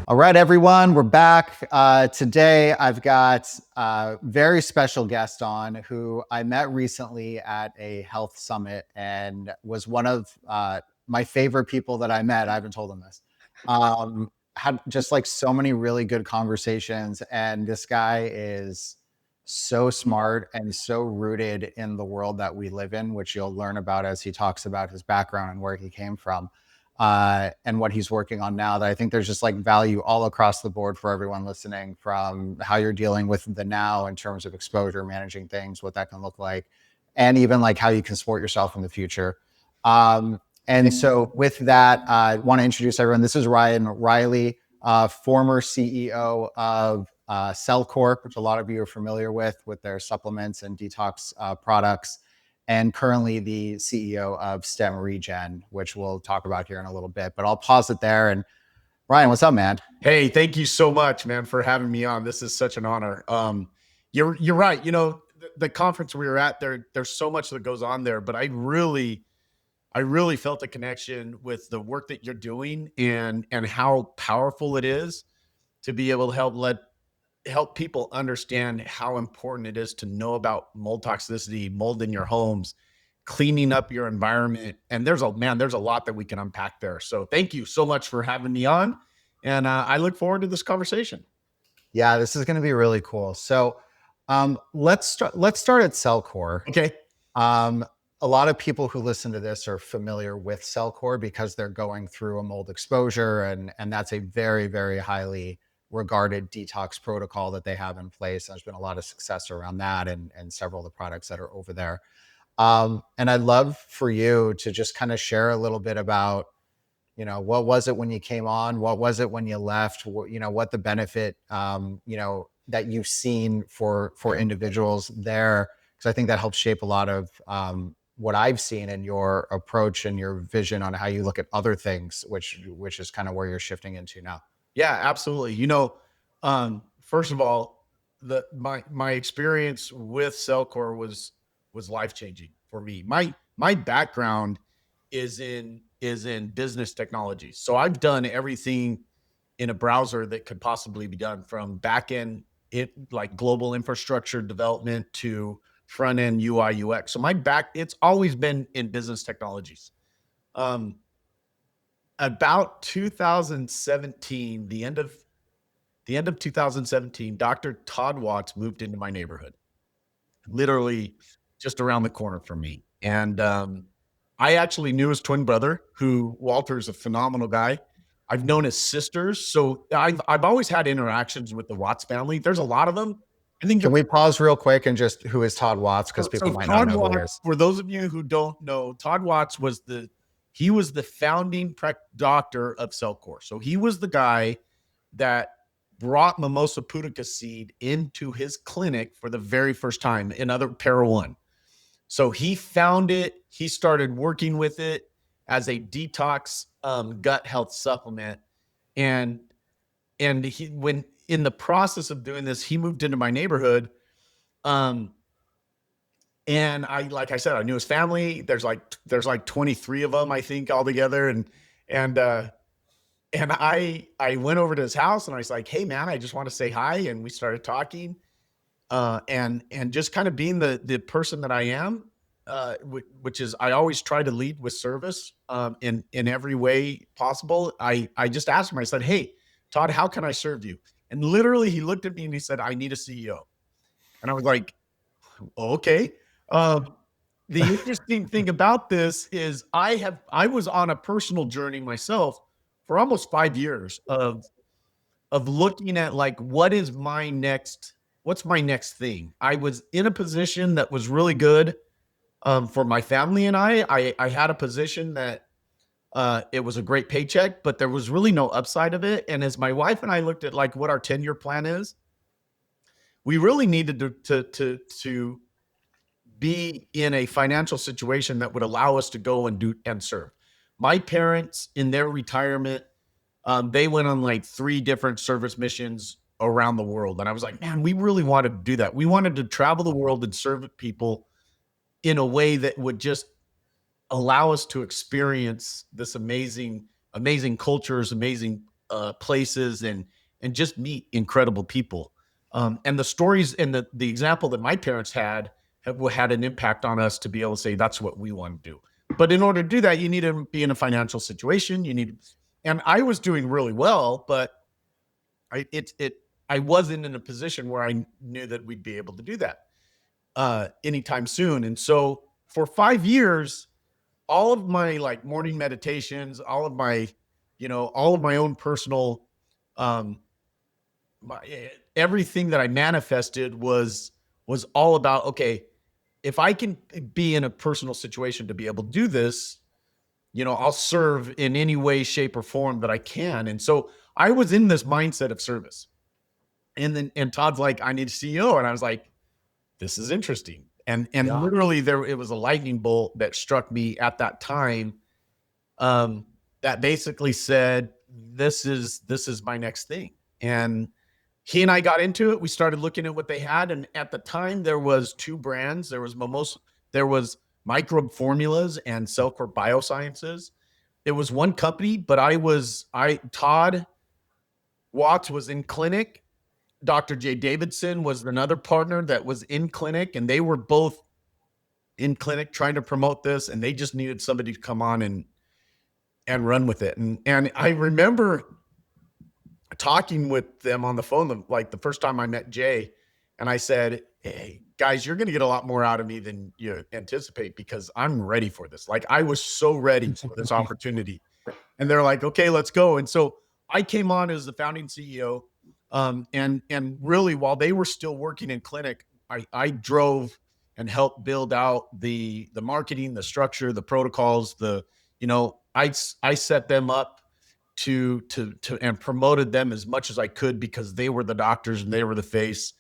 All right, everyone, we're back. Today, I've got a very special guest on who I met recently at a health summit and was one of my favorite people that I met. I haven't told him this. Had just like so many really good conversations, and this guy is so smart and so rooted in the world that we live in, which you'll learn about as he talks about his background and where he came from and what he's working on now, that I think there's just like value all across the board for everyone listening, from how you're dealing with the now in terms of exposure, managing things, what that can look like, and even like how you can support yourself in the future. And so with that, I want to introduce everyone. This is Ryan Riley, former CEO of CellCore, which a lot of you are familiar with their supplements and detox products, and currently the CEO of STEMREGEN, which we'll talk about here in a little bit. But I'll pause it there. And Ryan, what's up, man? Hey, thank you so much, man, for having me on. This is such an honor. You're right. You know, the conference we were at, there's so much that goes on there, but I really felt a connection with the work that you're doing and how powerful it is to be able to help people understand how important it is to know about mold toxicity, mold in your homes, cleaning up your environment. And there's a lot that we can unpack there. So thank you so much for having me on. And I look forward to this conversation. Yeah, this is going to be really cool. So let's start at CellCore. Okay. A lot of people who listen to this are familiar with CellCore because they're going through a mold exposure, and that's a very, very highly regarded detox protocol that they have in place. There's been a lot of success around that and several of the products that are over there. And I'd love for you to just kind of share a little bit about, what was it when you came on? What was it when you left? What the benefit, that you've seen for individuals there? Because I think that helps shape a lot of what I've seen in your approach and your vision on how you look at other things, which is kind of where you're shifting into now. Yeah, absolutely. First of all, my experience with CellCore was life-changing for me. My background is in business technology. So I've done everything in a browser that could possibly be done, from back end like global infrastructure development to front end UI UX. So it's always been in business technologies. About 2017, the end of 2017, Dr. Todd Watts moved into my neighborhood, literally just around the corner from me. And I actually knew his twin brother, who Walter's a phenomenal guy. I've known his sisters. So I've always had interactions with the Watts family. There's a lot of them. I think. Can we pause real quick and just, who is Todd Watts? Because people might not know who he is. For those of you who don't know, Todd Watts was the founding doctor of CellCore. So he was the guy that brought Mimosa pudica seed into his clinic for the very first time, another Para One. So he found it. He started working with it as a detox gut health supplement. And when in the process of doing this, he moved into my neighborhood. And like I said, I knew his family. There's like 23 of them, I think, altogether. And I went over to his house and I was like, "Hey man, I just want to say hi." And we started talking, and just kind of being the person that I am, which is, I always try to lead with service, in every way possible. I just asked him, I said, "Hey, Todd, how can I serve you?" And literally he looked at me and he said, "I need a CEO." And I was like, "Okay." The interesting thing about this is I was on a personal journey myself for almost 5 years of looking at, like, what's my next thing. I was in a position that was really good for my family, and I had a position that it was a great paycheck, but there was really no upside of it. And as my wife and I looked at, like, what our 10-year plan is, we really needed to be in a financial situation that would allow us to go and do and serve. My parents, in their retirement, they went on like 3 different service missions around the world. And I was like, man, we really wanted to do that. We wanted to travel the world and serve people in a way that would just allow us to experience this amazing cultures, amazing places and just meet incredible people. And the stories and the example that my parents have had an impact on us to be able to say that's what we want to do. But in order to do that, you need to be in a financial situation. And I was doing really well, but I wasn't in a position where I knew that we'd be able to do that anytime soon. And so for 5 years, all of my like morning meditations, all of my own personal, um, everything that I manifested was all about, okay, if I can be in a personal situation to be able to do this, I'll serve in any way, shape, or form that I can. And so I was in this mindset of service. And Todd's like, I need a CEO. And I was like, this is interesting. And Yeah. literally it was a lightning bolt that struck me at that time. That basically said, this is my next thing. And he and I got into it. We started looking at what they had. And at the time there was two brands. There was Microbe Formulas and CellCore Biosciences. It was one company, but Todd Watts was in clinic. Dr. Jay Davidson was another partner that was in clinic, and they were both in clinic trying to promote this, and they just needed somebody to come on and run with it. And I remember talking with them on the phone, like the first time I met Jay, and I said, hey, guys, you're going to get a lot more out of me than you anticipate because I'm ready for this. Like I was so ready for this opportunity. And they're like, okay, let's go. And so I came on as the founding CEO. And really, while they were still working in clinic, I drove and helped build out the marketing, the structure, the protocols. I set them up to and promoted them as much as I could because they were the doctors and they were the face.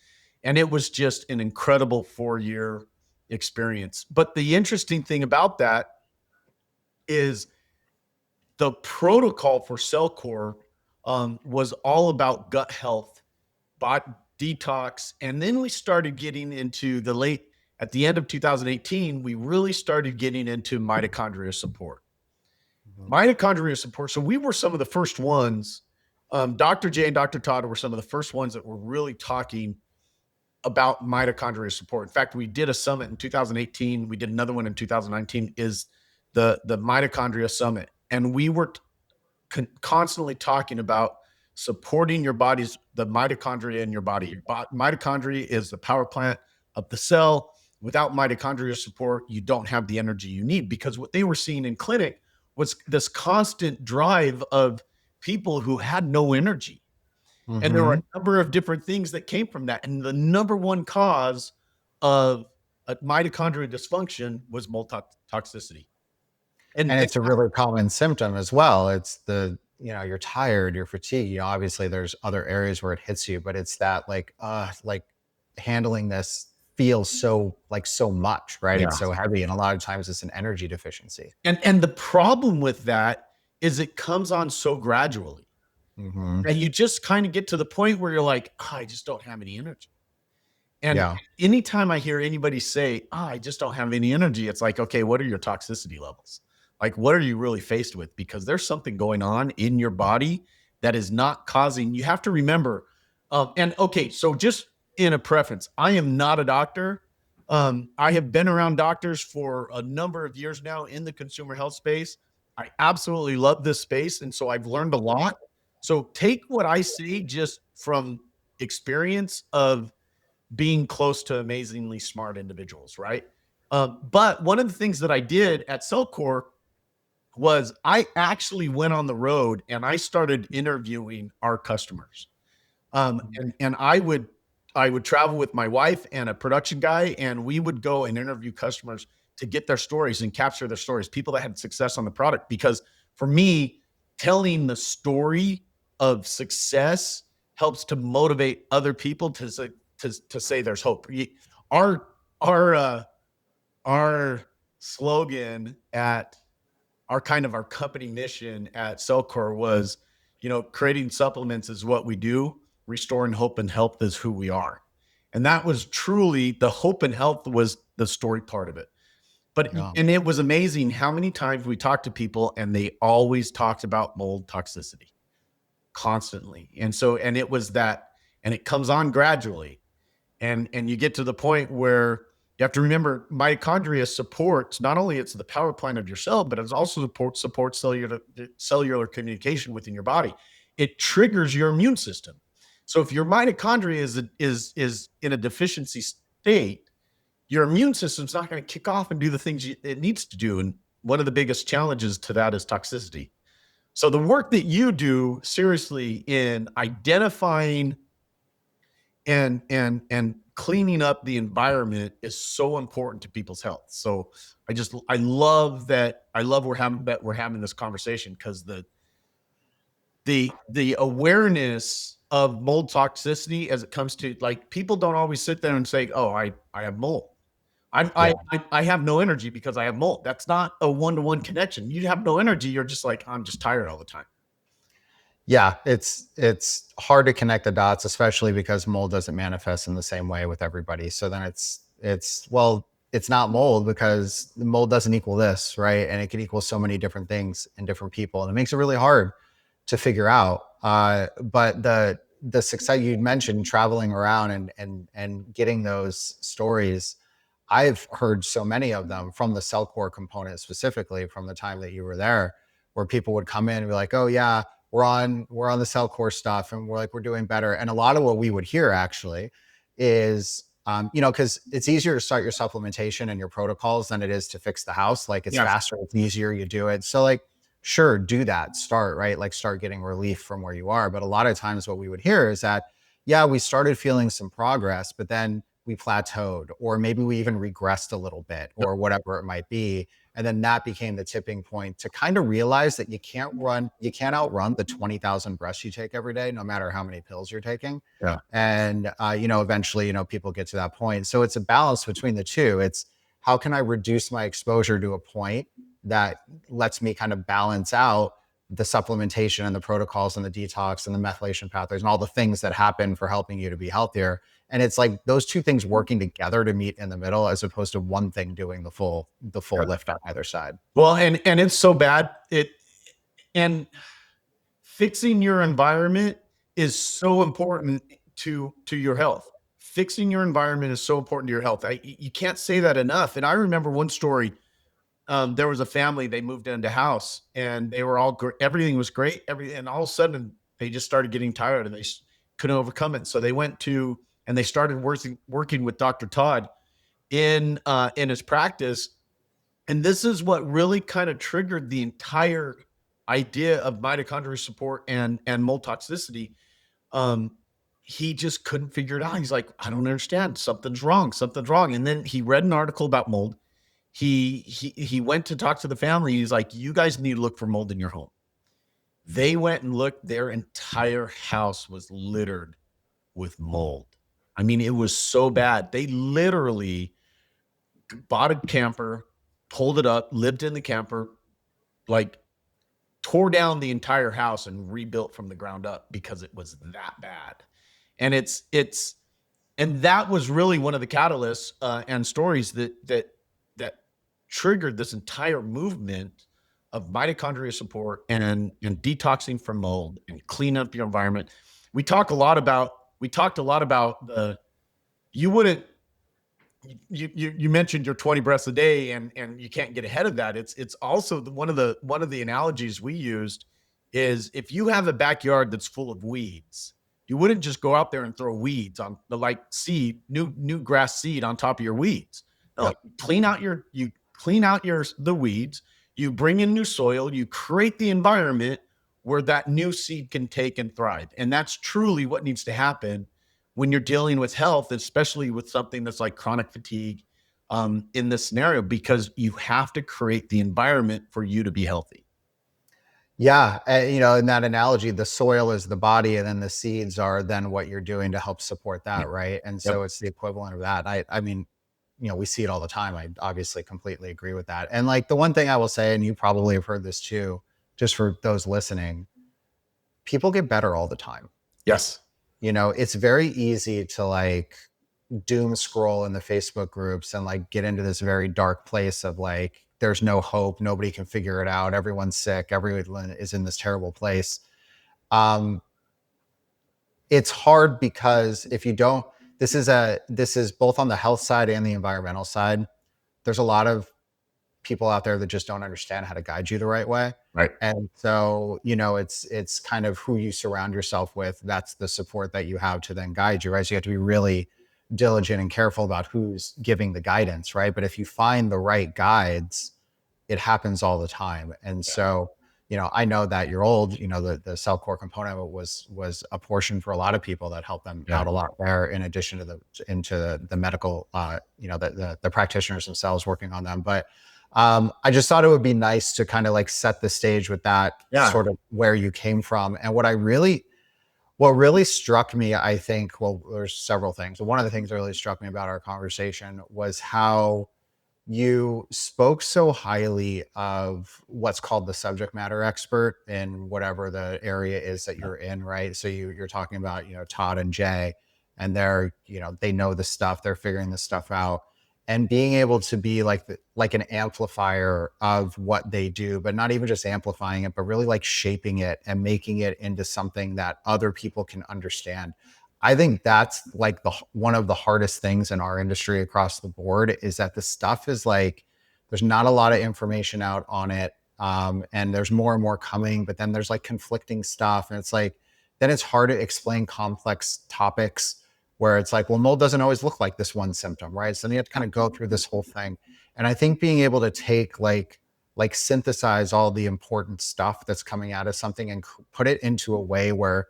And it was just an incredible 4-year experience. But the interesting thing about that is the protocol for CellCore was all about gut health, detox. And then we started getting into at the end of 2018, we really started getting into mitochondria support. Mitochondria support. So we were some of the first ones. Dr. J and Dr. Todd were some of the first ones that were really talking about mitochondria support. In fact, we did a summit in 2018. We did another one in 2019, is the Mitochondria Summit. And we were constantly talking about supporting the mitochondria in your body. Mitochondria is the power plant of the cell. Without mitochondria support, you don't have the energy you need, because what they were seeing in clinic was this constant drive of people who had no energy. Mm-hmm. And there were a number of different things that came from that. And the number one cause of mitochondria dysfunction was mold toxicity. And it's a really common symptom as well. It's you're tired, you're fatigued. Obviously there's other areas where it hits you, but it's that like handling this feels so much, right? Yeah. It's so heavy. And a lot of times it's an energy deficiency. And the problem with that is it comes on so gradually. Mm-hmm. And you just kind of get to the point where you're like, I just don't have any energy. And anytime I hear anybody say, I just don't have any energy, it's like, okay, what are your toxicity levels? Like, what are you really faced with? Because there's something going on in your body that is not causing, you have to remember. So just in a preference, I am not a doctor. I have been around doctors for a number of years now in the consumer health space. I absolutely love this space. And so I've learned a lot. So take what I say just from experience of being close to amazingly smart individuals, right? But one of the things that I did at CellCore was I actually went on the road and I started interviewing our customers. And I would travel with my wife and a production guy, and we would go and interview customers to get their stories and capture their stories, people that had success on the product. Because for me, telling the story of success helps to motivate other people to say there's hope. Our slogan at our company mission at CellCore was, creating supplements is what we do. Restoring hope and health is who we are. And that was truly the hope and health was the story part of it. And it was amazing how many times we talked to people and they always talked about mold toxicity constantly. And it was that, and it comes on gradually. And you get to the point where you have to remember mitochondria supports, not only it's the power plant of your cell, but it also supports cellular communication within your body. It triggers your immune system. So if your mitochondria is in a deficiency state, your immune system's not going to kick off and do the things it needs to do. And one of the biggest challenges to that is toxicity. So the work that you do seriously in identifying and cleaning up the environment is so important to people's health. So I love we're having this conversation, because the awareness of mold toxicity, as it comes to, like, people don't always sit there and say, oh, I have mold. Yeah. I have no energy because I have mold. That's not a one-to-one connection. You have no energy. You're just like, I'm just tired all the time. Yeah, it's hard to connect the dots, especially because mold doesn't manifest in the same way with everybody. So then well, it's not mold because the mold doesn't equal this, right? And it can equal so many different things in different people, and it makes it really hard to figure out. But the success you mentioned, traveling around and getting those stories, I've heard so many of them from the CellCore component, specifically from the time that you were there, where people would come in and be like, "Oh yeah, we're on the CellCore stuff, and we're doing better." And a lot of what we would hear actually is, because it's easier to start your supplementation and your protocols than it is to fix the house. Like, it's Yes. faster, it's easier, you do it. So like, sure, do that, start, right? Like, start getting relief from where you are. But a lot of times what we would hear is that, yeah, we started feeling some progress, but then we plateaued, or maybe we even regressed a little bit, or whatever it might be. And then that became the tipping point to kind of realize that you can't outrun the 20,000 breaths you take every day, no matter how many pills you're taking. Yeah. And, eventually, people get to that point. So it's a balance between the two. It's, how can I reduce my exposure to a point that lets me kind of balance out the supplementation and the protocols and the detox and the methylation pathways and all the things that happen for helping you to be healthier. And it's like those two things working together to meet in the middle, as opposed to one thing doing the full lift on either side. Well, and it's so bad. And fixing your environment is so important to your health. Fixing your environment is so important to your health. You can't say that enough. And I remember one story. There was a family, they moved into a house, and they were all everything was great. And all of a sudden they just started getting tired, and they couldn't overcome it. So they went to, and they started working with Dr. Todd in his practice. And this is what really kind of triggered the entire idea of mitochondrial support and mold toxicity. Um, he just couldn't figure it out. He's like, I don't understand. Something's wrong. Something's wrong. And then he read an article about mold. He went to talk to the family. He's like, you guys need to look for mold in your home. They went and looked. Their entire house was littered with mold. I mean, it was so bad. They literally bought a camper, pulled it up, lived in the camper, like tore down the entire house and rebuilt from the ground up because it was that bad. And and that was really one of the catalysts and stories that triggered this entire movement of mitochondria support and detoxing from mold and clean up your environment. We talked a lot about the, you wouldn't, you mentioned your 20 breaths a day, and you can't get ahead of that. It's also one of the analogies we used is, if you have a backyard that's full of weeds, you wouldn't just go out there and throw weeds on the, like, seed, new grass seed on top of your weeds. No, Yep. you clean out the weeds, you bring in new soil, you create the environment where that new seed can take and thrive. And that's truly what needs to happen when you're dealing with health, especially with something that's like chronic fatigue, in this scenario, because you have to create the environment for you to be healthy. Yeah, in that analogy, the soil is the body, and then the seeds are then what you're doing to help support that, right? And Yep. so it's the equivalent of that. I mean, we see it all the time. I obviously completely agree with that. And like, the one thing I will say, and you probably have heard this too, just for those listening, people get better all the time. Yes. It's very easy to like doom scroll in the Facebook groups and like get into this very dark place of like, there's no hope, nobody can figure it out, everyone's sick, everyone is in this terrible place. it's hard because if you don't, this is both on the health side and the environmental side. There's a lot of people out there that just don't understand how to guide you the right way. Right. And so, it's kind of who you surround yourself with. That's the support that you have to then guide you, right? So you have to be really diligent and careful about who's giving the guidance, right? But if you find the right guides, it happens all the time. And Yeah. so, I know that you're old, the CellCore component was a portion for a lot of people that helped them Yeah. out a lot there, in addition to the medical, the practitioners themselves working on them. But I just thought it would be nice to kind of like set the stage with that Yeah. sort of where you came from. And what really struck me, I think, well, there's several things. But one of the things that really struck me about our conversation was how you spoke so highly of what's called the subject matter expert in whatever the area is that you're in, right? So you're talking about, Todd and Jay, and they know the stuff, they're figuring this stuff out, and being able to be like an amplifier of what they do, but not even just amplifying it, but really like shaping it and making it into something that other people can understand. I think that's like one of the hardest things in our industry across the board, is that the stuff is like, there's not a lot of information out on it. And there's more and more coming, but then there's like conflicting stuff. And it's like, then it's hard to explain complex topics where it's like, well, mold doesn't always look like this one symptom, right? So then you have to kind of go through this whole thing. And I think being able to take like synthesize all the important stuff that's coming out of something and put it into a way where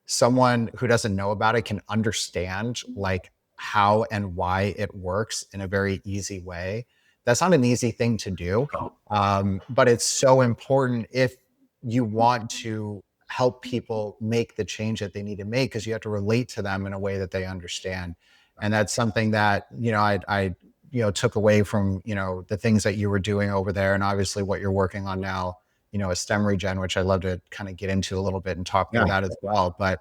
someone who doesn't know about it can understand like how and why it works in a very easy way. That's not an easy thing to do, but it's so important if you want to help people make the change that they need to make, because you have to relate to them in a way that they understand. And that's something that I took away from the things that you were doing over there, and obviously what you're working on now, a STEMREGEN, which I'd love to kind of get into a little bit and talk through Yeah. that as well. But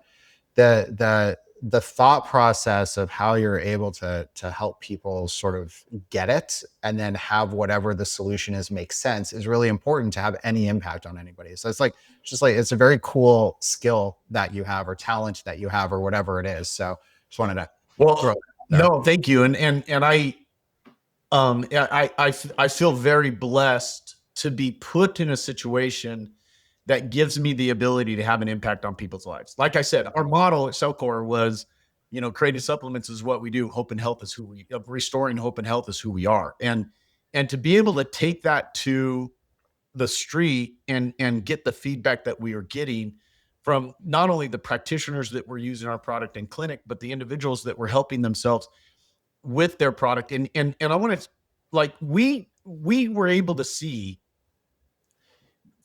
the thought process of how you're able to help people sort of get it, and then have whatever the solution is make sense, is really important to have any impact on anybody. So it's a very cool skill that you have, or talent that you have, or whatever it is. So just wanted to throw Well, it out there. no, thank you. And I feel very blessed to be put in a situation that gives me the ability to have an impact on people's lives. Like I said, our model at CellCore was, creating supplements is what we do. Hope and health is restoring hope and health is who we are. And to be able to take that to the street and get the feedback that we are getting from not only the practitioners that were using our product in clinic, but the individuals that were helping themselves with their product. And I want to, like, we were able to see,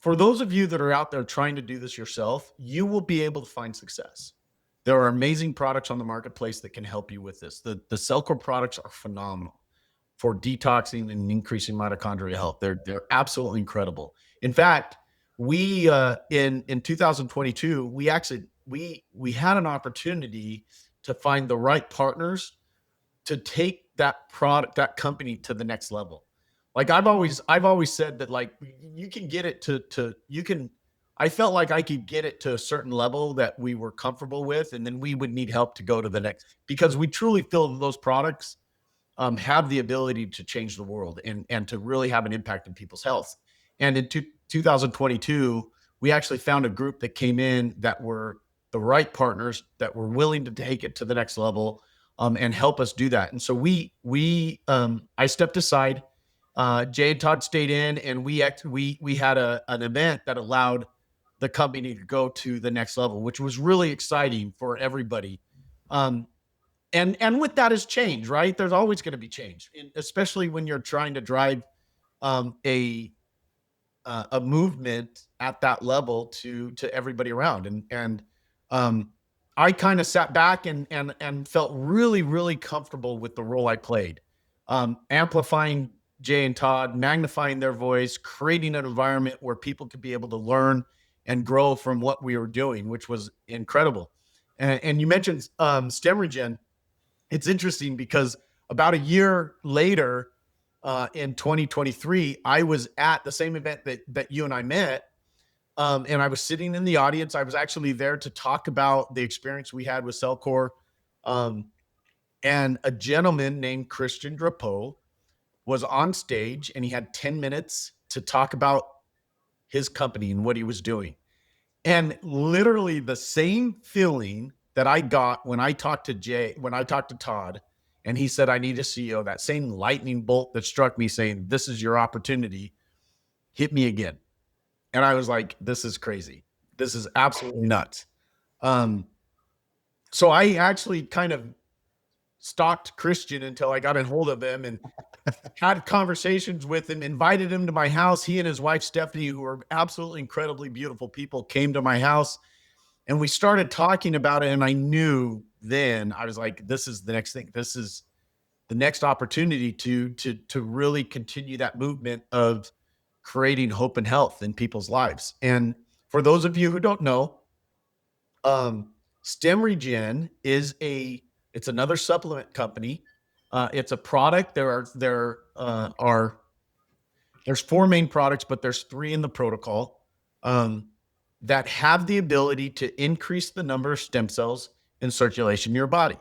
for those of you that are out there trying to do this yourself, you will be able to find success. There are amazing products on the marketplace that can help you with this. The CellCore products are phenomenal for detoxing and increasing mitochondria health. They're absolutely incredible. In fact, we in 2022, we had an opportunity to find the right partners to take that product, that company, to the next level. Like I've always said that, like, you can get it to you can I felt like I could get it to a certain level that we were comfortable with, and then we would need help to go to the next, because we truly feel those products have the ability to change the world and to really have an impact on people's health. And in 2022, we actually found a group that came in that were the right partners that were willing to take it to the next level, and help us do that. And so I stepped aside. Jay and Todd stayed in, and we had an event that allowed the company to go to the next level, which was really exciting for everybody. Um, and with that is change, right? There's always going to be change, especially when you're trying to drive um, a a movement at that level to everybody around. And I kind of sat back and felt really comfortable with the role I played, amplifying Jay and Todd, magnifying their voice, creating an environment where people could be able to learn and grow from what we were doing, which was incredible. And you mentioned STEMREGEN. It's interesting because about a year later, in 2023, I was at the same event that you and I met, And I was sitting in the audience. I was actually there to talk about the experience we had with CellCore. Um, and a gentleman named Christian Drapeau was on stage, and he had 10 minutes to talk about his company and what he was doing. And literally the same feeling that I got when I talked to when I talked to Todd, and he said, I need a CEO, that same lightning bolt that struck me saying, this is your opportunity, hit me again. And I was like, this is crazy. This is absolutely nuts. Um, so I actually kind of stalked Christian until I got a hold of him and had conversations with him, invited him to my house. He and his wife, Stephanie, who are absolutely incredibly beautiful people, came to my house and we started talking about it. And I knew then, I was like, this is the next thing. This is the next opportunity to really continue that movement of creating hope and health in people's lives. And for those of you who don't know, STEMREGEN is it's another supplement company. It's a product. There's four main products, but there's three in the protocol that have the ability to increase the number of stem cells in circulation in your body.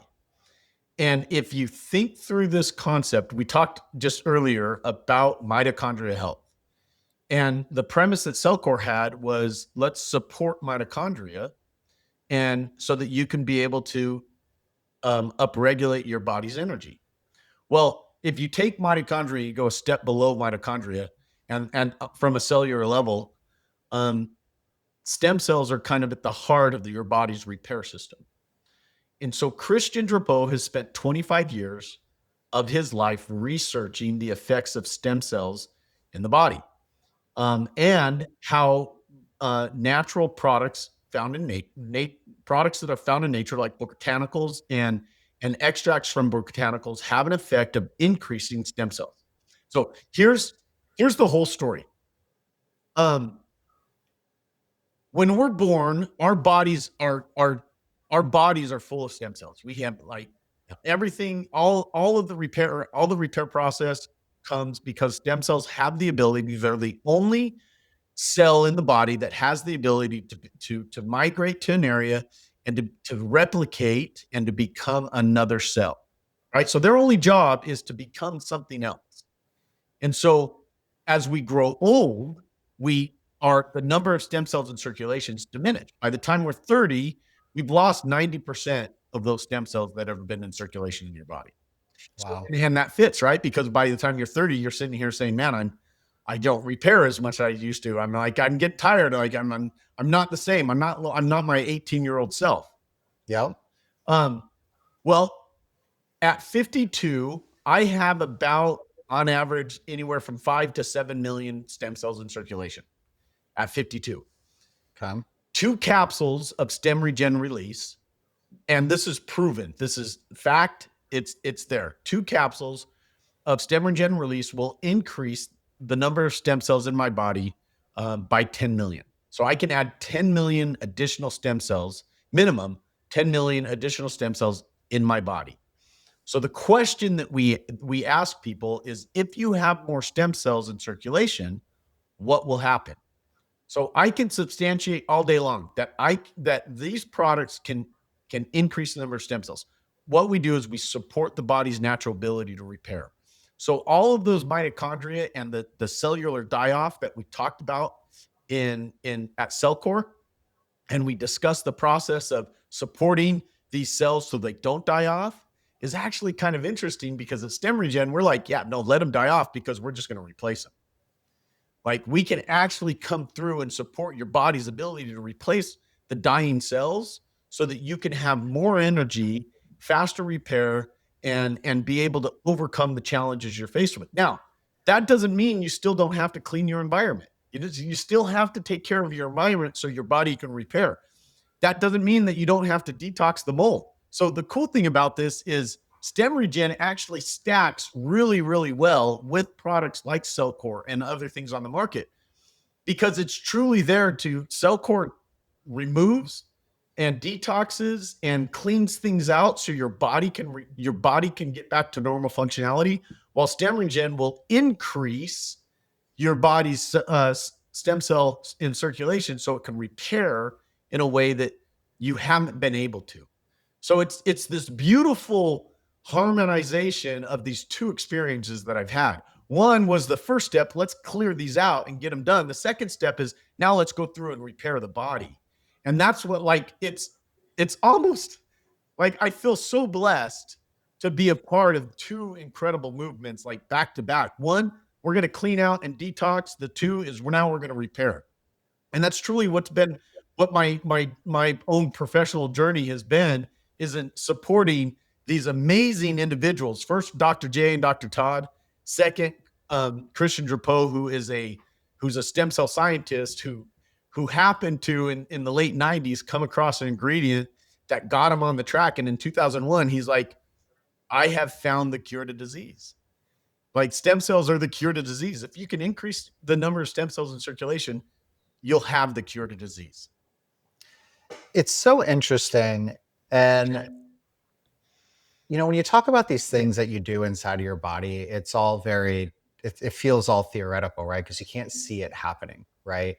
And if you think through this concept, we talked just earlier about mitochondria health. And the premise that CellCore had was, let's support mitochondria, and so that you can be able to upregulate your body's energy. Well, if you take mitochondria, you go a step below mitochondria, and from a cellular level, stem cells are kind of at the heart of your body's repair system. And so Christian Drapeau has spent 25 years of his life researching the effects of stem cells in the body, and how natural products found in products that are found in nature, like botanicals and extracts from botanicals, have an effect of increasing stem cells. So here's the whole story. When we're born, our bodies are full of stem cells. We have like everything, all of the repair process comes because stem cells have the ability. They're the only cell in the body that has the ability to migrate to an area and to replicate and to become another cell. Right. So their only job is to become something else. And so as we grow old, the number of stem cells in circulation is diminished. By the time we're 30, we've lost 90% of those stem cells that have been in circulation in your body. Wow. And that fits, right? Because by the time you're 30, you're sitting here saying, man, I don't repair as much as I used to. I'm like, I'm getting tired. Like I'm not the same. I'm not my 18-year-old self. Yep. Well, at 52, I have about, on average, anywhere from 5 to 7 million stem cells in circulation at 52. Okay. 2 capsules of STEMREGEN release, and this is proven. This is fact. It's there. 2 capsules of STEMREGEN release will increase the number of stem cells in my body by 10 million. So I can add 10 million additional stem cells, minimum 10 million additional stem cells in my body. So the question that we ask people is, if you have more stem cells in circulation, what will happen? So I can substantiate all day long that these products can increase the number of stem cells. What we do is we support the body's natural ability to repair. So all of those mitochondria and the cellular die-off that we talked about at CellCore, and we discussed the process of supporting these cells so they don't die off, is actually kind of interesting, because at STEMREGEN, we're like, yeah, no, let them die off because we're just going to replace them. Like, we can actually come through and support your body's ability to replace the dying cells so that you can have more energy, faster repair, and be able to overcome the challenges you're faced with. Now, that doesn't mean you still don't have to clean your environment. You still have to take care of your environment so your body can repair. That doesn't mean that you don't have to detox the mold. So the cool thing about this is STEMREGEN actually stacks really, really well with products like CellCore and other things on the market, because it's truly there to CellCore removes and detoxes and cleans things out so your body can get back to normal functionality, while STEMREGEN will increase your body's stem cells in circulation so it can repair in a way that you haven't been able to. So it's this beautiful harmonization of these two experiences that I've had. One was the first step, let's clear these out and get them done. The second step is now let's go through and repair the body. And that's what, like, it's almost like I feel so blessed to be a part of two incredible movements, like back to back. One, we're going to clean out and detox. The two is we're going to repair. And that's truly what my own professional journey has been, is in supporting these amazing individuals. First, Dr. J and Dr. Todd. Second, Christian Drapeau, who's a stem cell scientist who happened to in the late 90s come across an ingredient that got him on the track. And in 2001, he's like, I have found the cure to disease. Like, stem cells are the cure to disease. If you can increase the number of stem cells in circulation, you'll have the cure to disease. It's so interesting. And, you know, when you talk about these things that you do inside of your body, it's all very, it feels all theoretical, right? Because you can't see it happening, right?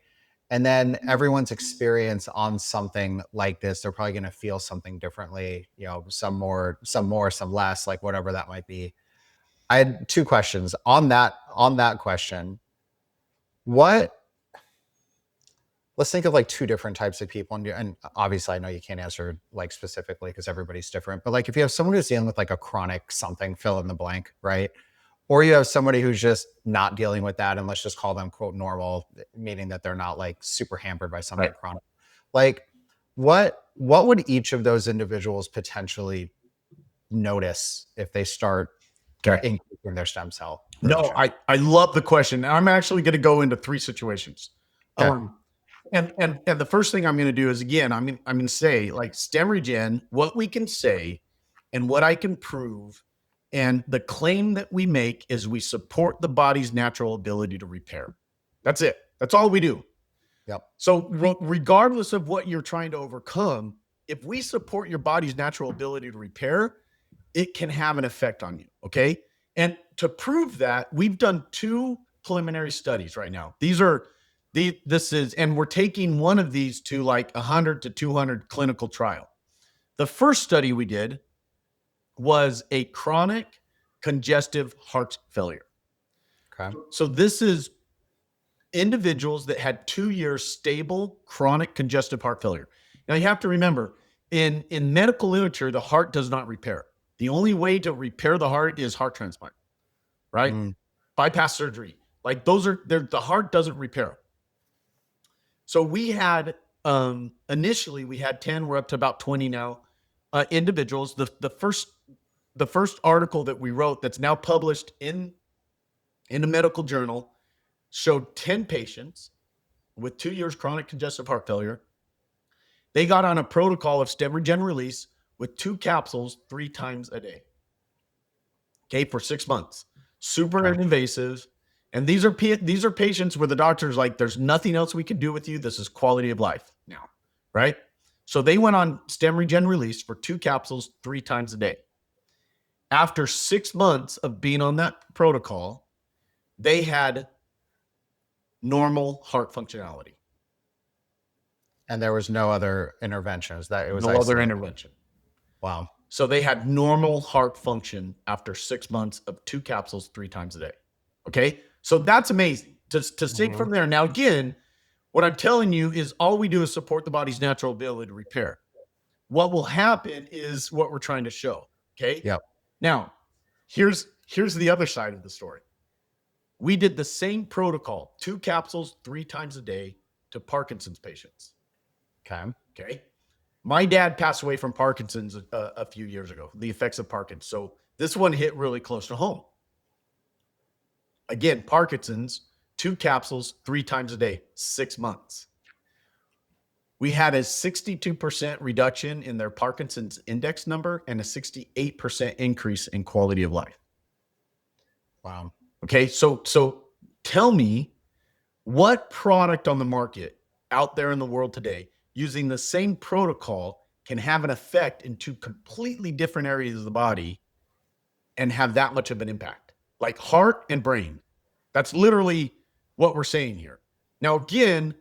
And then everyone's experience on something like this, they're probably going to feel something differently, you know, some more, some less, like whatever that might be. I had two questions on that question. Let's think of like two different types of people. And obviously I know you can't answer like specifically because everybody's different, but like if you have someone who's dealing with like a chronic something, fill in the blank, right? Or you have somebody who's just not dealing with that, and let's just call them quote normal, meaning that they're not like super hampered by something chronic. Like what would each of those individuals potentially notice if they start increasing their stem cell production? No, I love the question. I'm actually going to go into three situations. Okay. And the first thing I'm going to do is, again, I'm going to say, like, STEMREGEN, what we can say and what I can prove, and the claim that we make is we support the body's natural ability to repair. That's it. That's all we do. Yep. So regardless of what you're trying to overcome, if we support your body's natural ability to repair, it can have an effect on you. Okay. And to prove that, we've done two preliminary studies right now. And we're taking one of these to like 100 to 200 clinical trial. The first study we did was a chronic congestive heart failure. Okay. So this is individuals that had 2 years stable chronic congestive heart failure. Now you have to remember, in medical literature, the heart does not repair. The only way to repair the heart is heart transplant, right? Bypass surgery. Like the heart doesn't repair. So we had, initially we had 10, we're up to about 20 now, individuals. The first article that we wrote that's now published in a medical journal showed 10 patients with 2 years chronic congestive heart failure. They got on a protocol of STEMREGEN release with 2 capsules 3 times a day. Okay, for 6 months. Super invasive. And these are patients where the doctor's like, there's nothing else we can do with you. This is quality of life now, right? So they went on STEMREGEN release for 2 capsules 3 times a day. After 6 months of being on that protocol, they had normal heart functionality. And there was no other interventions. That it was no other intervention. Wow. So they had normal heart function after 6 months of 2 capsules 3 times a day. Okay. So that's amazing to take from there. Now, again, what I'm telling you is all we do is support the body's natural ability to repair. What will happen is what we're trying to show. Okay. Yep. Now, here's the other side of the story. We did the same protocol, 2 capsules 3 times a day, to Parkinson's patients. Okay. My dad passed away from Parkinson's a few years ago, the effects of Parkinson's. So this one hit really close to home. Again, Parkinson's, 2 capsules 3 times a day, 6 months. We had a 62% reduction in their Parkinson's index number and a 68% increase in quality of life. Wow. Okay, so tell me, what product on the market out there in the world today using the same protocol can have an effect in 2 completely different areas of the body and have that much of an impact? Like heart and brain. That's literally what we're saying here. Now, again,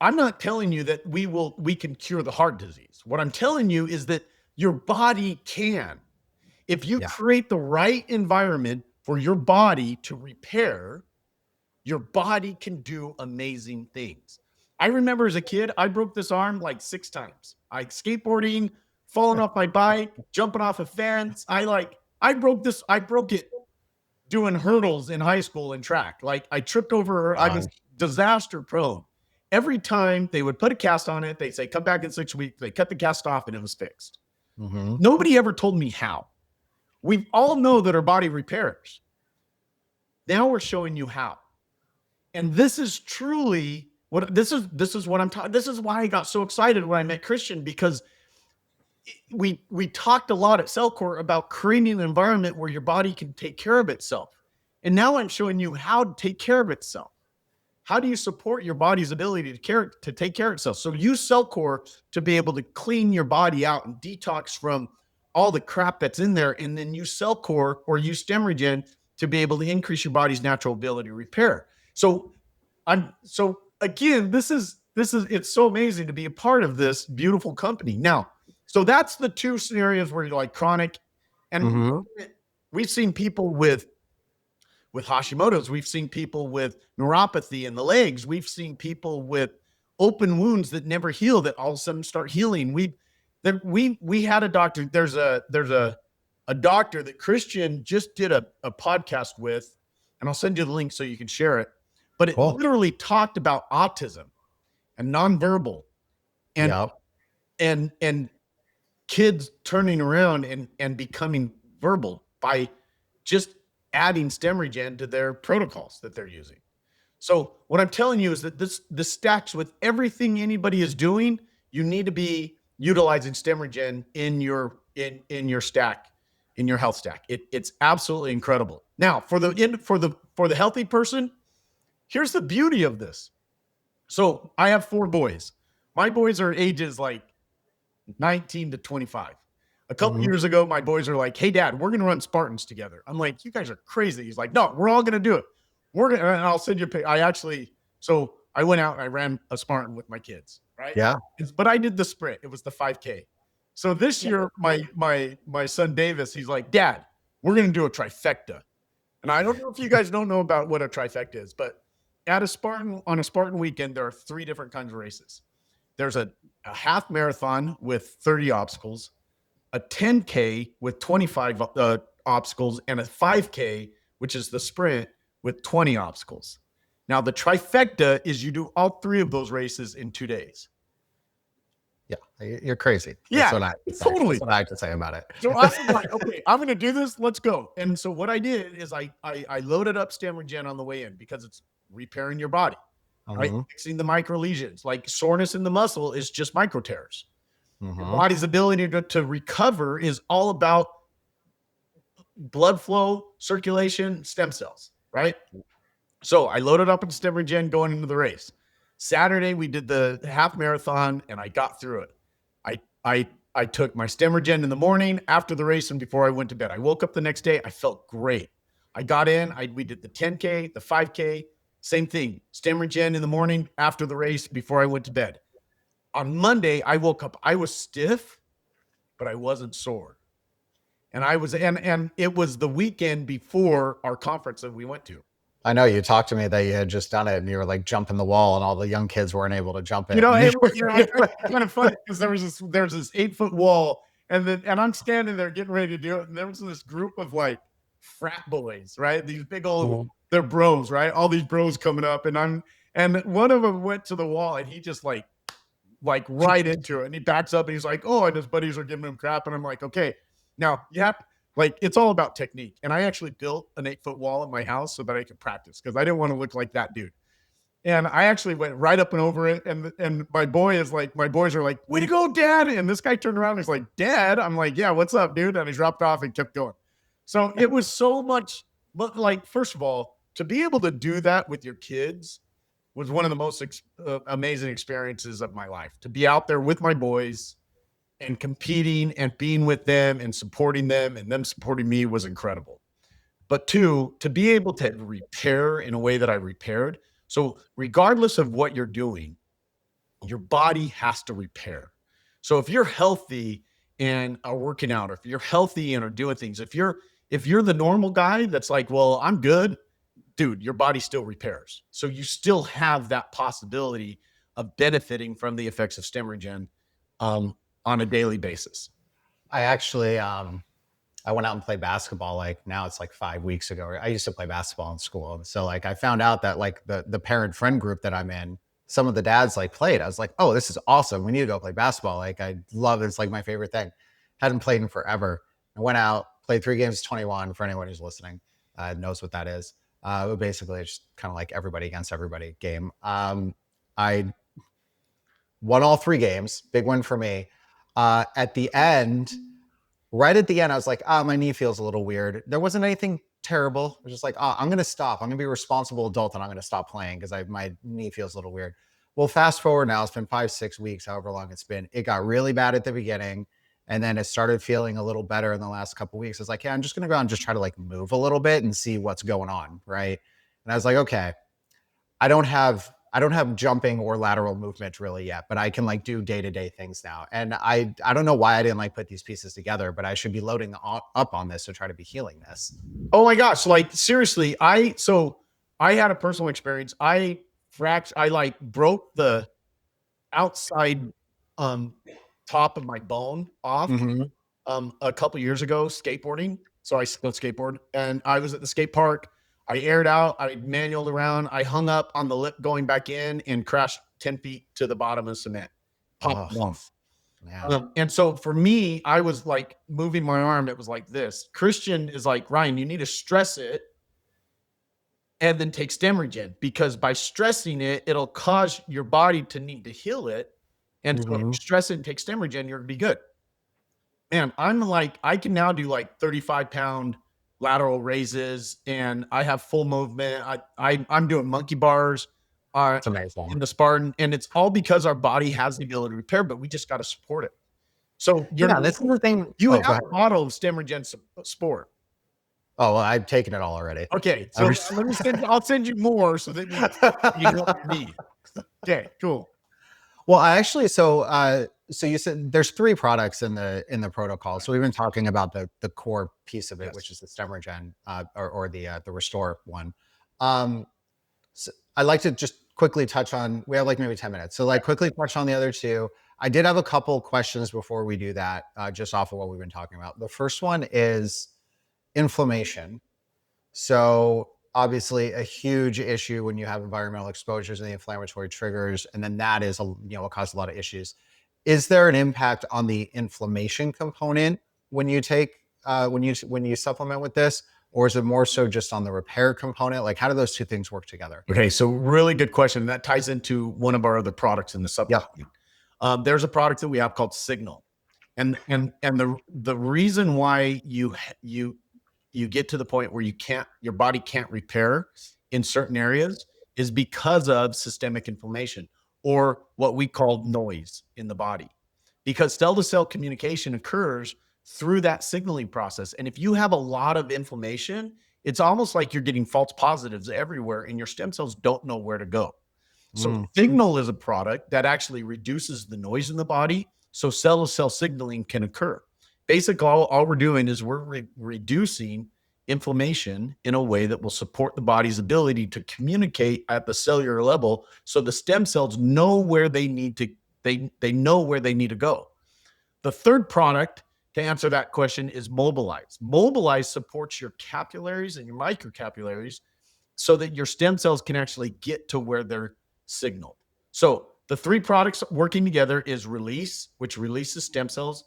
I'm not telling you that we can cure the heart disease. What I'm telling you is that your body can. If you Yeah. create the right environment for your body to repair, your body can do amazing things. I remember as a kid, I broke this arm like 6 times. I skateboarding, falling off my bike, jumping off a fence. I broke it doing hurdles in high school and track. Like I tripped over, I was disaster prone. Every time they would put a cast on it, they say, come back in 6 weeks. They cut the cast off and it was fixed. Mm-hmm. Nobody ever told me how. We all know that our body repairs. Now we're showing you how. And this is truly what this is what I'm talking. This is why I got so excited when I met Christian, because we talked a lot at CellCore about creating an environment where your body can take care of itself. And now I'm showing you how to take care of itself. How do you support your body's ability to take care of itself? So use CellCore to be able to clean your body out and detox from all the crap that's in there, and then use CellCore or use STEMREGEN to be able to increase your body's natural ability to repair. So again, this is it's so amazing to be a part of this beautiful company. Now, so that's the two scenarios where you're like chronic, and Mm-hmm. we've seen people with Hashimoto's, we've seen people with neuropathy in the legs, we've seen people with open wounds that never heal that all of a sudden start healing. We had a doctor. There's a doctor that Christian just did a podcast with, and I'll send you the link so you can share it. But it Cool. literally talked about autism and nonverbal and Yep. and kids turning around and becoming verbal by just adding STEMREGEN to their protocols that they're using. So what I'm telling you is that this stacks with everything anybody is doing. You need to be utilizing STEMREGEN in your stack, in your health stack. It's absolutely incredible. Now, for the healthy person, here's the beauty of this. So I have 4 boys. My boys are ages like 19 to 25. A couple Mm-hmm. years ago, my boys are like, hey, Dad, we're going to run Spartans together. I'm like, you guys are crazy. He's like, no, we're all going to do it. We're going to, and I'll send you a picture. So I went out and I ran a Spartan with my kids, right? Yeah. But I did the sprint. It was the 5K. So this year, my son Davis, he's like, Dad, we're going to do a trifecta. And I don't know if you guys don't know about what a trifecta is, but on a Spartan weekend, there are 3 different kinds of races. There's a half marathon with 30 obstacles, a 10K with 25 obstacles, and a 5K, which is the sprint, with 20 obstacles. Now, the trifecta is you do all 3 of those races in 2 days. Yeah. You're crazy. Yeah, totally. That's what I have to say about it. So I was like, okay, I'm going to do this. Let's go. And so what I did is I loaded up STEMREGEN on the way in because it's repairing your body, right? Mm-hmm. Fixing the micro lesions. Like soreness in the muscle is just micro tears. Mm-hmm. Your body's ability to recover is all about blood flow, circulation, stem cells, right? So I loaded up in STEMREGEN going into the race. Saturday, we did the half marathon and I got through it. I took my STEMREGEN in the morning after the race and before I went to bed. I woke up the next day. I felt great. I got in. We did the 10K, the 5K, same thing. STEMREGEN in the morning after the race before I went to bed. On Monday, I woke up. I was stiff, but I wasn't sore. And it was the weekend before our conference that we went to. I know you talked to me that you had just done it and you were like jumping the wall and all the young kids weren't able to jump it. You know, it was kind of funny because there's this 8-foot wall and I'm standing there getting ready to do it. And there was this group of like frat boys, right? These big old, they're bros, right? All these bros coming up and one of them went to the wall and he just like right into it. And he backs up and he's like, oh, and his buddies are giving him crap. And I'm like, okay, now, it's all about technique. And I actually built an 8-foot wall at my house so that I could practice because I didn't want to look like that dude. And I actually went right up and over it. And my boys are like, way to go, Dad. And this guy turned around and he's like, Dad? I'm like, yeah, what's up, dude? And he dropped off and kept going. So it was so much, but like, first of all, to be able to do that with your kids was one of the most amazing experiences of my life. To be out there with my boys and competing and being with them and supporting them and them supporting me was incredible. But 2, to be able to repair in a way that I repaired So regardless of what you're doing, your body has to repair. So if you're healthy and are working out, or if you're healthy and are doing things, if you're the normal guy that's like, well, I'm good, dude, your body still repairs. So you still have that possibility of benefiting from the effects of STEMREGEN um, on a daily basis. I actually, I went out and played basketball. Like now it's like 5 weeks ago. I used to play basketball in school. So like I found out that like the parent friend group that I'm in, some of the dads like played. I was like, oh, this is awesome. We need to go play basketball. Like I love it. It's like my favorite thing. Hadn't played in forever. I went out, played 3 games, 21 for anyone who's listening, knows what that is. But basically it's just kind of like everybody against everybody game. I won all 3 games. Big win for me. At the end, right at the end, I was like, my knee feels a little weird. There wasn't anything terrible. I was just like, I'm going to stop. I'm going to be a responsible adult and I'm going to stop playing because my knee feels a little weird. Well, fast forward now, it's been 5, 6 weeks, however long it's been. It got really bad at the beginning. And then it started feeling a little better in the last couple of weeks. I was like, yeah, I'm just going to go out and just try to like move a little bit and see what's going on. Right. And I was like, okay, I don't have jumping or lateral movement really yet, but I can like do day-to-day things now. And I don't know why I didn't like put these pieces together, but I should be loading up on this to try to be healing this. Oh my gosh, like seriously, I had a personal experience. I like broke the outside um top of my bone off Mm-hmm. a couple years ago skateboarding. So I still skateboard and I was at the skate park. I aired out, I manualed around, I hung up on the lip going back in and crashed 10 feet to the bottom of cement. Popped Oh lump. man. And so for me, I was like moving my arm, it was like this. Christian is like, Ryan, you need to stress it and then take STEMREGEN because by stressing it, it'll cause your body to need to heal it. And so if you Mm-hmm. stress it and take STEMREGEN, you're gonna be good. Man, I'm like, I can now do like 35-pound lateral raises and I have full movement. I'm doing monkey bars It's amazing. in the Spartan, and it's all because our body has the ability to repair, but we just got to support it. So Yeah, this is the thing. you Oh, have go ahead. a bottle of STEMREGEN Sport. Oh, well, I've taken it all already. Okay, so I'm I'll send you more so that you know what you need. Okay, cool. Well, I actually, so you said there's 3 products in the protocol. So we've been talking about the core piece of it, which Yes. is the STEMREGEN, or the Restore one. Um, So I'd like to just quickly touch on, we have like maybe 10 minutes. So like quickly touch on the other 2. I did have a couple questions before we do that, just off of what we've been talking about. The first one is inflammation. So obviously a huge issue when you have environmental exposures and the inflammatory triggers, and then that is, what causes a lot of issues. Is there an impact on the inflammation component when you take, when you supplement with this? Or is it more so just on the repair component? Like, how do those 2 things work together? Okay, so really good question. That ties into one of our other products in the Yeah. supplement. There's a product that we have called Signal, and the reason why you get to the point where your body can't repair in certain areas is because of systemic inflammation or what we call noise in the body. Because cell to cell communication occurs through that signaling process. And if you have a lot of inflammation, it's almost like you're getting false positives everywhere and your stem cells don't know where to go. So Mm. Signal is a product that actually reduces the noise in the body so cell to cell signaling can occur. Basically, all we're doing is we're reducing inflammation in a way that will support the body's ability to communicate at the cellular level so the stem cells know where they need to they know where they need to go. The third product to answer that question is Mobilize. Mobilize supports your capillaries and your microcapillaries so that your stem cells can actually get to where they're signaled. So the 3 products working together is Release, which releases stem cells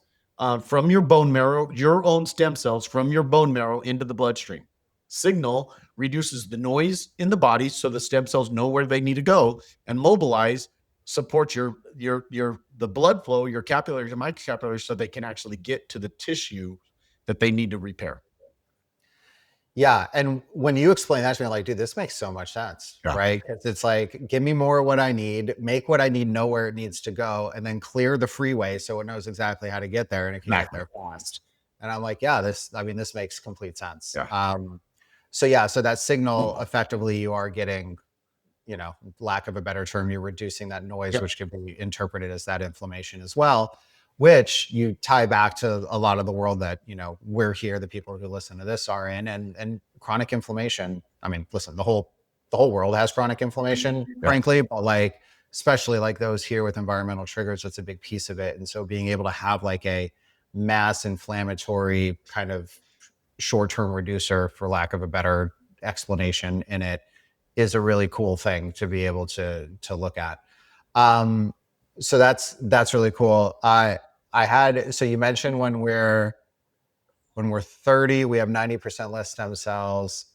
from your bone marrow, your own stem cells from your bone marrow into the bloodstream. Signal reduces the noise in the body so the stem cells know where they need to go, and Mobilize supports the blood flow, your capillaries and microcapillaries, so they can actually get to the tissue that they need to repair. Yeah. And when you explain that to me, I'm like, dude, this makes so much sense, Yeah. right? Because it's like, give me more of what I need, make what I need, know where it needs to go, and then clear the freeway so it knows exactly how to get there and it can get Exactly. there fast. And I'm like, yeah, this makes complete sense. Yeah. So yeah, so that signal effectively you are getting, lack of a better term, you're reducing that noise, Yep. which can be interpreted as that inflammation as well, which you tie back to a lot of the world that, we're here, the people who listen to this are in, and chronic inflammation. I mean, listen, the whole world has chronic inflammation, Yeah. frankly, but like, especially like those here with environmental triggers, that's a big piece of it. And so being able to have like a mass inflammatory kind of short-term reducer, for lack of a better explanation, in it is a really cool thing to be able to look at. Um, so that's really cool. So you mentioned when we're 30, we have 90% less stem cells.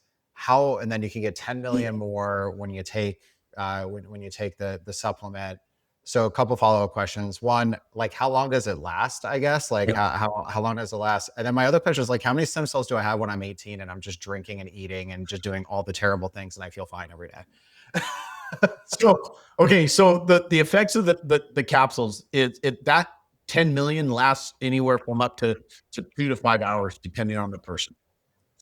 And then you can get 10 million more when you take when you take the supplement. So a couple follow-up questions. One, like how long does it last? I guess like Yep. how long does it last? And then my other question is like how many stem cells do I have when I'm 18 and I'm just drinking and eating and just doing all the terrible things and I feel fine every day? So, okay. So the effects of the capsules, that 10 million lasts anywhere from up to 2 to 5 hours, depending on the person.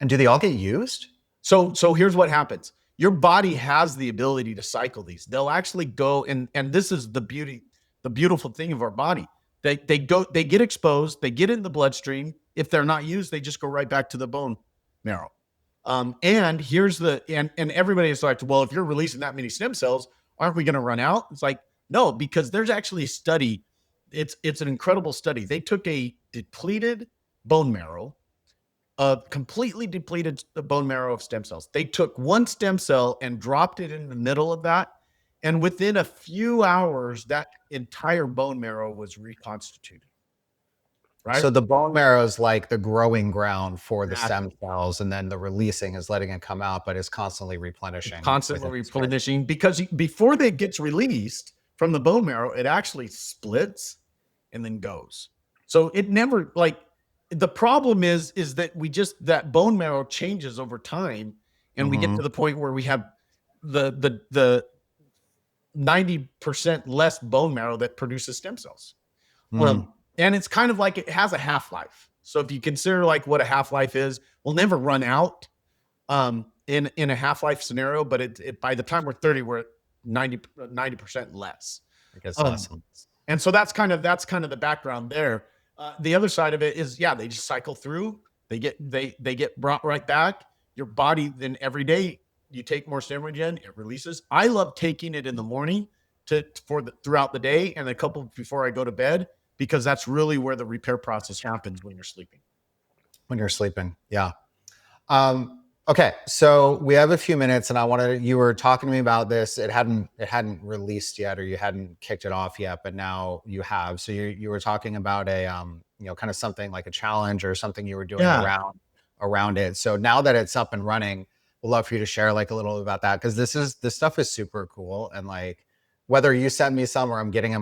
And do they all get used? So here's what happens. Your body has the ability to cycle these. They'll actually go, and this is the beautiful thing of our body. They get exposed, they get in the bloodstream. If they're not used, they just go right back to the bone marrow. And here's and everybody is like, well, if you're releasing that many stem cells, aren't we going to run out? It's like, no, because there's actually a study. It's an incredible study. They took a depleted bone marrow, a completely depleted bone marrow of stem cells. They took one stem cell and dropped it in the middle of that. And within a few hours, that entire bone marrow was reconstituted. Right. So the bone marrow is like the growing ground for the stem Exactly. cells, and then the releasing is letting it come out, but it's constantly It's replenishing constantly within the space. replenishing because before it gets released from the bone marrow, it actually splits and then goes. So it never, like, the problem is that that bone marrow changes over time, and we get Mm-hmm. to the point where we have the 90% less bone marrow that produces stem cells. Mm. And it's kind of like it has a half-life. So if you consider like what a half-life is, we'll never run out in a half-life scenario, but it by the time we're 30, we're at 90% less. I guess Um, less and less. and so that's kind of the background there. The other side of it is, yeah, they just cycle through. They get brought right back. Your body then every day you take more STEMREGEN, it releases. I love taking it in the morning throughout the day and a couple before I go to bed, because that's really where the repair process happens when you're sleeping. When you're sleeping. Yeah. Okay, so we have a few minutes, and you were talking to me about this. It hadn't released yet, or you hadn't kicked it off yet, but now you have. So you were talking about a kind of something like a challenge or something you were doing Yeah. around it. So now that it's up and running, we'd love for you to share like a little bit about that, because this stuff is super cool, and like whether you send me some or I'm getting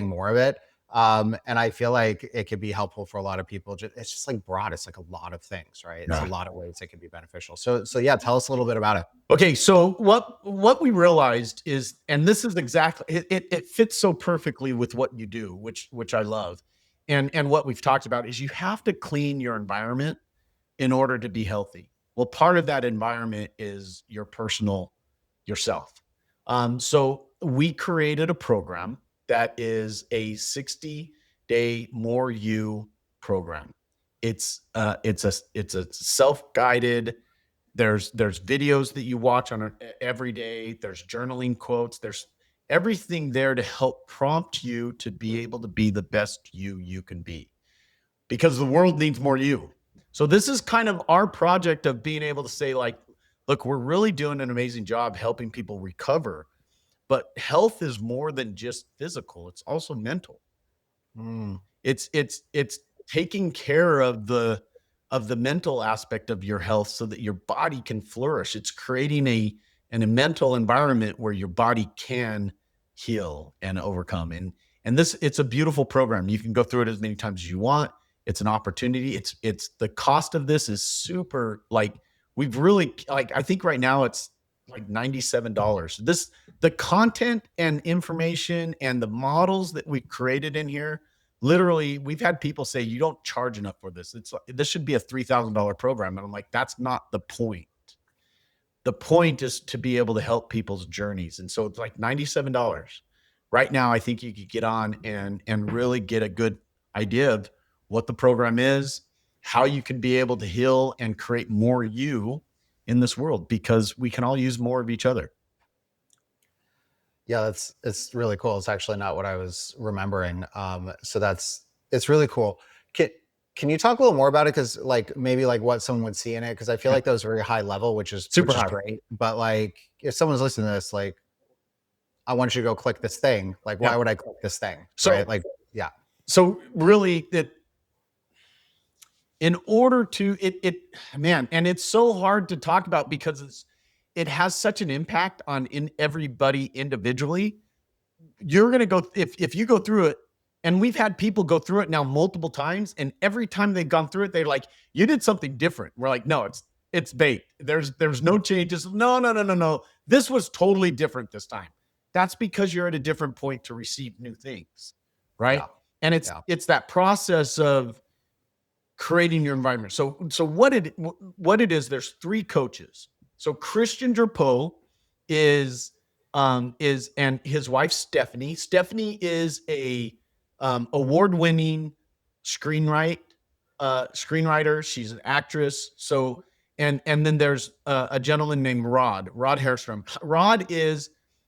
more of it. And I feel like it could be helpful for a lot of people. It's just like broad. It's like a lot of things, right? It's a Yeah. lot of ways it can be beneficial. So yeah, tell us a little bit about it. Okay, so what we realized is, and this is exactly it fits so perfectly with what you do, which I love, and what we've talked about is you have to clean your environment in order to be healthy. Well, part of that environment is your personal yourself. So we created a program that is a 60-day More You program. It's a self-guided. There's videos that you watch on every day. There's journaling quotes. There's everything there to help prompt you to be able to be the best you can be, because the world needs more you. So this is kind of our project of being able to say, like, look, we're really doing an amazing job helping people recover, but health is more than just physical. It's also mental. Mm, It's taking care of the mental aspect of your health so that your body can flourish. It's creating a mental environment where your body can heal and overcome. And it's a beautiful program. You can go through it as many times as you want. It's an opportunity. It's the cost of this is super, like, we've really, like, I think right now it's like $97. The content and information and the models that we created in here, literally, we've had people say, you don't charge enough for this. It's like, this should be a $3,000 program. And I'm like, that's not the point. The point is to be able to help people's journeys. And so it's like $97. Right now, I think you could get on and really get a good idea of what the program is, how you can be able to heal and create more you in this world, because we can all use more of each other. Yeah, it's really cool. It's actually not what I was remembering. So it's really cool. Can can you talk a little more about it? Because like maybe like what someone would see in it? Because I feel Yeah. like that was very high level, Super which is high. great. But like if someone's listening to this, like I want you to go click this thing. Like Yeah. why would I click this thing? Right? So, Like yeah, so really that in order to it man, and it's so hard to talk about because it has such an impact on in everybody individually. You're going to go, if you go through it, and we've had people go through it now multiple times, and every time they've gone through it, they're like, you did something different. We're like, no, it's bait. There's no changes. No, no, no, no, no. This was totally different this time. That's because you're at a different point to receive new things, right? yeah, And yeah. it's that process of creating your environment. So what it is, there's three coaches. So Christian Drapeau is and his wife Stephanie. Stephanie is a award-winning screenwrite screenwriter. She's an actress. So and then there's a gentleman named Rod Hairstrom.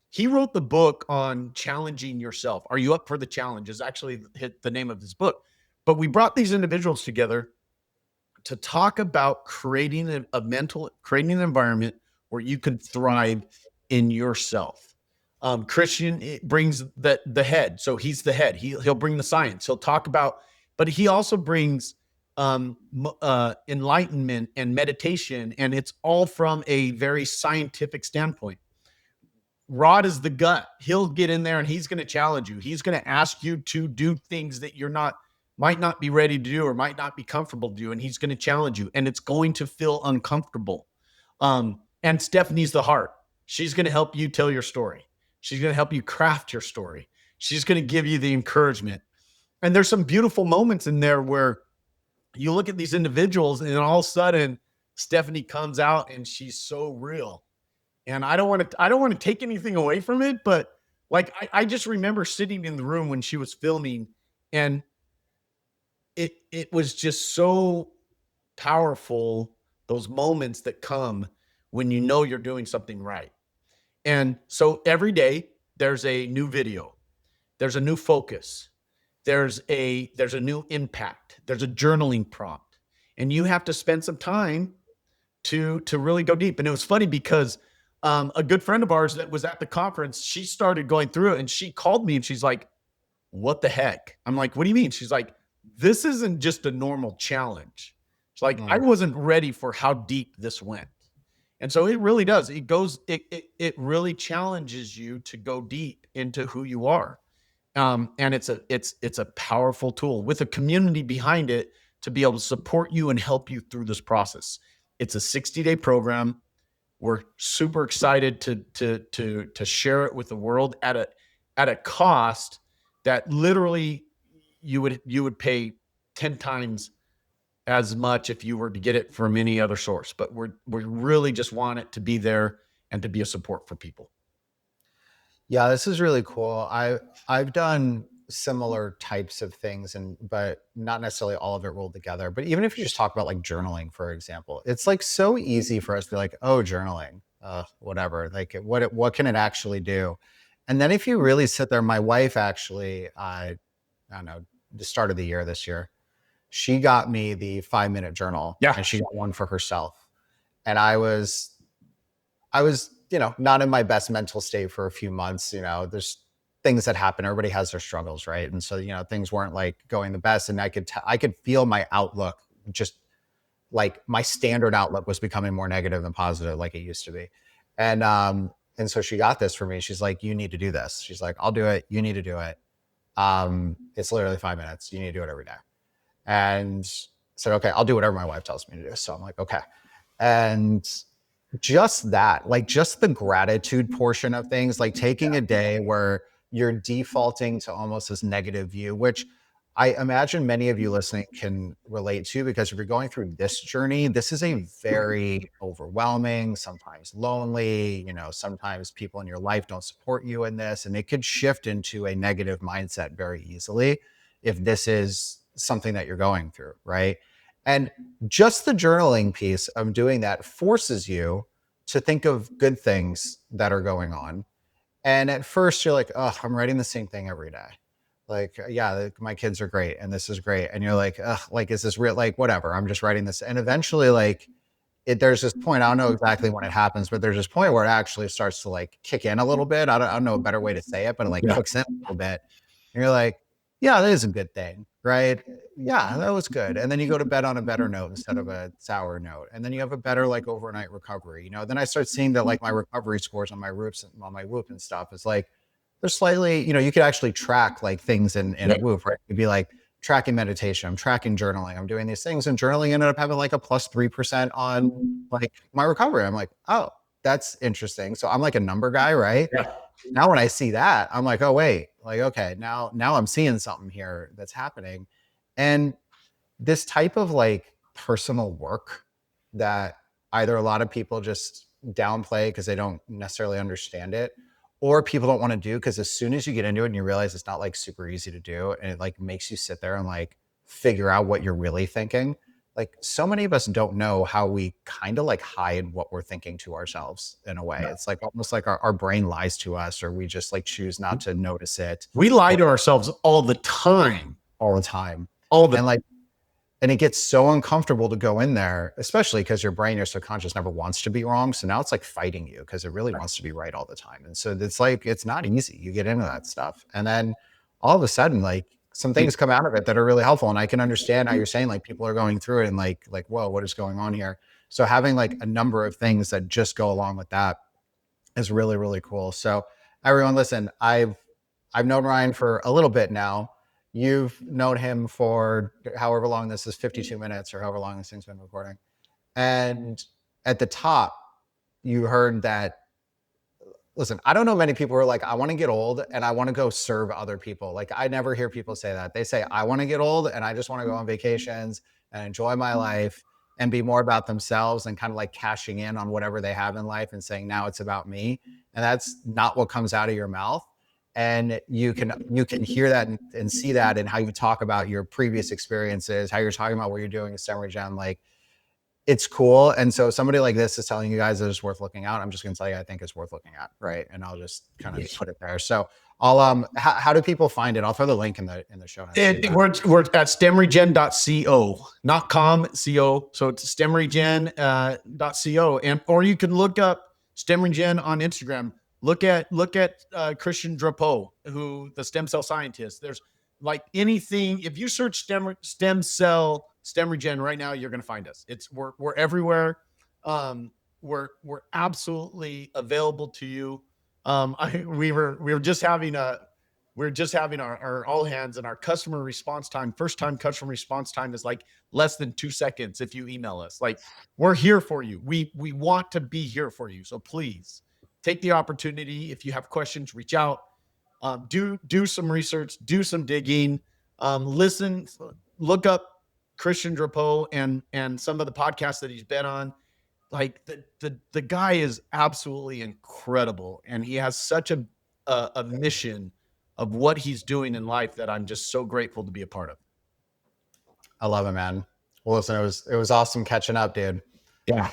He wrote the book on challenging yourself. Are you up for the challenge? Is actually the name of his book. But we brought these individuals together to talk about creating an environment where you can thrive in yourself. Christian brings the head, so he's the head. He'll bring the science. He'll talk about, but he also brings enlightenment and meditation, and it's all from a very scientific standpoint. Rod is the gut. He'll get in there and he's going to challenge you. He's going to ask you to do things that you're not might not be ready to do or might not be comfortable to do, and he's going to challenge you, and it's going to feel uncomfortable. And Stephanie's the heart. She's going to help you tell your story. She's going to help you craft your story. She's going to give you the encouragement. And there's some beautiful moments in there where you look at these individuals, and all of a sudden, Stephanie comes out and she's so real. And I don't want to take anything away from it, but like I just remember sitting in the room when she was filming, and it was just so powerful, those moments that come when you know you're doing something right. And so every day there's a new video, there's a new focus, there's a new impact, there's a journaling prompt, and you have to spend some time to really go deep. And it was funny because a good friend of ours that was at the conference, she started going through it, and she called me and she's like, what the heck? I'm like, what do you mean? She's like, this isn't just a normal challenge. It's like, I Mm. wasn't ready for how deep this went. And so it really does. It really challenges you to go deep into who you are. And it's a powerful tool with a community behind it to be able to support you and help you through this process. It's a 60-day program. We're super excited to share it with the world at a cost that literally you would pay 10 times as much if you were to get it from any other source. But we really just want it to be there and to be a support for people. Yeah, this is really cool. I've done similar types of things and but not necessarily all of it rolled together. But even if you just talk about like journaling, for example, it's like so easy for us to be like, oh, journaling, whatever. Like what can it actually do? And then if you really sit there, my wife actually, I don't know, the start of the year this year, she got me the 5 minute journal Yeah. and she got one for herself. And I was, not in my best mental state for a few months. There's things that happen. Everybody has their struggles, right? And so, things weren't like going the best. And I could feel my outlook, just like my standard outlook was becoming more negative than positive, like it used to be. And so she got this for me. She's like, you need to do this. She's like, I'll do it. You need to do it. It's literally 5 minutes. You need to do it every day. And said, okay, I'll do whatever my wife tells me to do. So I'm like, okay. And just that, like just the gratitude portion of things, like taking a day where you're defaulting to almost this negative view, which I imagine many of you listening can relate to, because if you're going through this journey, this is a very overwhelming, sometimes lonely, sometimes people in your life don't support you in this, and it could shift into a negative mindset very easily if this is something that you're going through, right? And just the journaling piece of doing that forces you to think of good things that are going on. And at first you're like, oh, I'm writing the same thing every day. Like, yeah, my kids are great and this is great. And you're like, ugh, like, is this real? Like, whatever, I'm just writing this. And eventually, like, there's this point, I don't know exactly when it happens, but there's this point where it actually starts to like kick in a little bit. I don't know a better way to say it, but it like Yeah. kicks in a little bit. And you're like, yeah, that is a good thing, right? Yeah, that was good. And then you go to bed on a better note instead of a sour note. And then you have a better like overnight recovery. Then I start seeing that like my recovery scores on my Whoops, on my Whoop and stuff is like, they're slightly, you could actually track like things in a Whoop, right? You'd be like tracking meditation, I'm tracking journaling, I'm doing these things, and journaling ended up having like a plus 3% on like my recovery. I'm like, oh, that's interesting. So I'm like a number guy, right? Yeah. Now when I see that, I'm like, oh wait, like, okay, now I'm seeing something here that's happening. And this type of like personal work that either a lot of people just downplay because they don't necessarily understand it, or people don't want to do because as soon as you get into it and you realize it's not like super easy to do, and it like makes you sit there and like figure out what you're really thinking. Like, so many of us don't know how we kind of like hide what we're thinking to ourselves in a way. Yeah. It's like almost like our brain lies to us, or we just like choose not to notice it We lie to ourselves all the time. all the time. All the And like, and it gets so uncomfortable to go in there, especially because your brain, your subconscious never wants to be wrong. So now it's like fighting you because it really wants to be right all the time. And so it's like, it's not easy. You get into that stuff. And then all of a sudden, like some things come out of it that are really helpful. And I can understand how you're saying like people are going through it and like, whoa, what is going on here? So having like a number of things that just go along with that is really, really cool. So everyone listen, I've known Ryan for a little bit now. You've known him for however long this is, 52 minutes or however long this thing's been recording. And at the top, you heard that, listen, I don't know many people who are like, I want to get old and I want to go serve other people. Like, I never hear people say that. They say, I want to get old and I just want to go on vacations and enjoy my life and be more about themselves and kind of like cashing in on whatever they have in life and saying, now it's about me. And that's not what comes out of your mouth. And you can hear that and see that in how you talk about your previous experiences, how you're talking about what you're doing at STEMREGEN. Like, it's cool. And so somebody like this is telling you guys that it's worth looking at. I'm just going to tell you, I think it's worth looking at. Right. And I'll just kind of put it there. So I'll, how do people find it? I'll throw the link in the show notes. We're at STEMREGEN.co, not com, co. So it's STEMREGEN.co. And, or you can look up STEMREGEN on Instagram. Look at Christian Drapeau, who the stem cell scientist. There's like anything. If you search stem cell STEMREGEN right now, you're going to find us. We're everywhere. We're absolutely available to you. We were just having our all hands, and our customer response time, first time customer response time is like less than 2 seconds. If you email us, like, we're here for you. We want to be here for you. So please take the opportunity. If you have questions, reach out, do some research, do some digging, listen, look up Christian Drapeau and some of the podcasts that he's been on. Like, the guy is absolutely incredible, and he has such a mission of what he's doing in life that I'm just so grateful to be a part of. I love it, man. Well, listen, it was awesome catching up, dude. Yeah.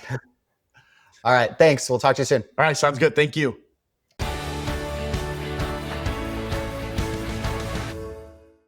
All right. Thanks. We'll talk to you soon. All right. Sounds good. Thank you.